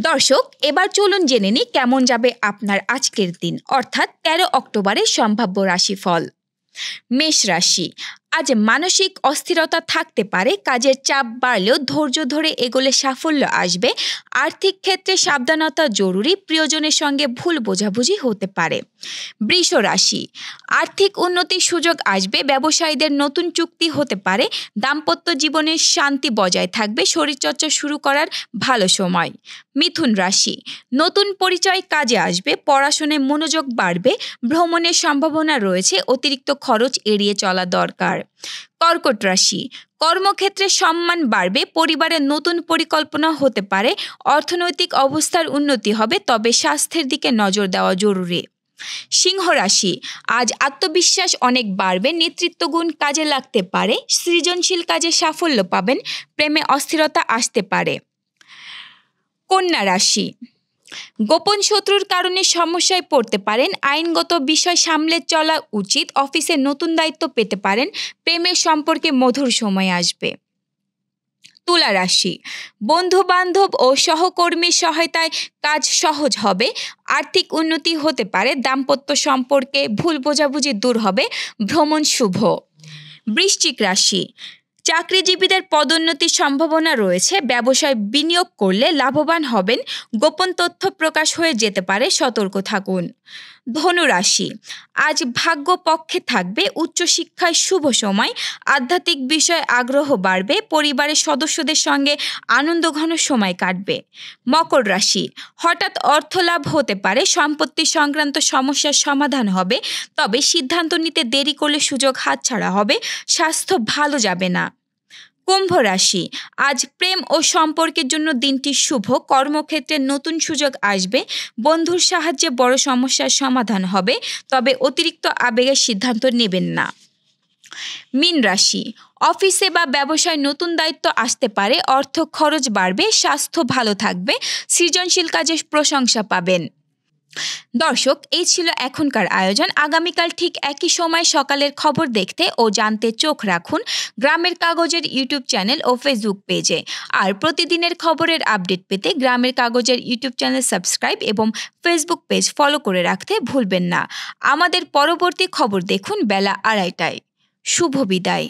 দর্শক, এবার চলুন জেনে নিই কেমন যাবে আপনার আজকের দিন, অর্থাৎ ১৩ অক্টোবরের সম্ভাব্য রাশিফল। মেষ রাশি, আজ মানসিক অস্থিরতা থাকতে পারে, কাজের চাপ বাড়লেও ধৈর্য ধরে এগোলে সাফল্য আসবে। আর্থিক ক্ষেত্রে সাবধানতা জরুরি, প্রিয়জনের সঙ্গে ভুল বোঝাবুঝি হতে পারে। বৃষ রাশি, আর্থিক উন্নতির সুযোগ আসবে, ব্যবসায়ীদের নতুন চুক্তি হতে পারে। দাম্পত্য জীবনে শান্তি বজায় থাকবে, শরীরচর্চা শুরু করার ভালো সময়। মিথুন রাশি, নতুন পরিচয় কাজে আসবে, পড়াশোনায় মনোযোগ বাড়বে, ভ্রমণের সম্ভাবনা রয়েছে, অতিরিক্ত খরচ এড়িয়ে চলা দরকার। কর্কট রাশি, কর্মক্ষেত্রে সম্মান বাড়বে, পরিবারের নতুন পরিকল্পনা হতে পারে, অর্থনৈতিক অবস্থার উন্নতি হবে, তবে স্বাস্থ্যের দিকে নজর দেওয়া জরুরি। সিংহ রাশি, আজ আত্মবিশ্বাস অনেক বাড়বে, নেতৃত্ব গুণ কাজে লাগতে পারে, সৃজনশীল কাজে সাফল্য পাবেন, প্রেমে অস্থিরতা আসতে পারে। কন্যা রাশি, গোপন শত্রুর কারণে সমস্যায় পড়তে পারেন, আইনগত বিষয় সামলে চলা উচিত, অফিসে নতুন দায়িত্ব পেতে পারেন, প্রেমের সম্পর্কে মধুর সময় আসবে। তুলা রাশি, বন্ধু বান্ধব ও সহকর্মীর সহায়তায় কাজ সহজ হবে, আর্থিক উন্নতি হতে পারে, দাম্পত্য সম্পর্কে ভুল বোঝাবুঝি দূর হবে, ভ্রমণ শুভ। বৃশ্চিক রাশি, চাকরিজীবীদের পদোন্নতির সম্ভাবনা রয়েছে, ব্যবসায় বিনিয়োগ করলে লাভবান হবেন, গোপন তথ্য প্রকাশ হয়ে যেতে পারে, সতর্ক থাকুন। ধনু রাশি, আজ ভাগ্য পক্ষে থাকবে, উচ্চশিক্ষায় শুভ সময়, আধ্যাত্মিক বিষয়ে আগ্রহ বাড়বে, পরিবারের সদস্যদের সঙ্গে আনন্দঘন সময় কাটবে। মকর রাশি, হঠাৎ অর্থ লাভ হতে পারে, সম্পত্তি সংক্রান্ত সমস্যার সমাধান হবে, তবে সিদ্ধান্ত নিতে দেরি করলে সুযোগ হাতছাড়া হবে, স্বাস্থ্য ভালো যাবে না। কুম্ভ রাশি, আজ প্রেম ও সম্পর্কের জন্য দিনটি শুভ, কর্মক্ষেত্রে নতুন সুযোগ আসবে, বন্ধুর সাহায্যে বড় সমস্যার সমাধান হবে, তবে অতিরিক্ত আবেগের সিদ্ধান্ত নেবেন না। মীন রাশি, অফিসে বা ব্যবসায় নতুন দায়িত্ব আসতে পারে, অর্থ খরচ বাড়বে, স্বাস্থ্য ভালো থাকবে, সৃজনশীল কাজে প্রশংসা পাবেন। দর্শক, এই ছিল এখনকার আয়োজন। আগামীকাল ঠিক একই সময় সকালের খবর দেখতে ও জানতে চোখ রাখুন গ্রামের কাগজের ইউটিউব চ্যানেল ও ফেসবুক পেজে। আর প্রতিদিনের খবরের আপডেট পেতে গ্রামের কাগজের ইউটিউব চ্যানেল সাবস্ক্রাইব এবং ফেসবুক পেজ ফলো করে রাখতে ভুলবেন না। আমাদের পরবর্তী খবর দেখুন বেলা 2:30টায়। শুভ বিদায়।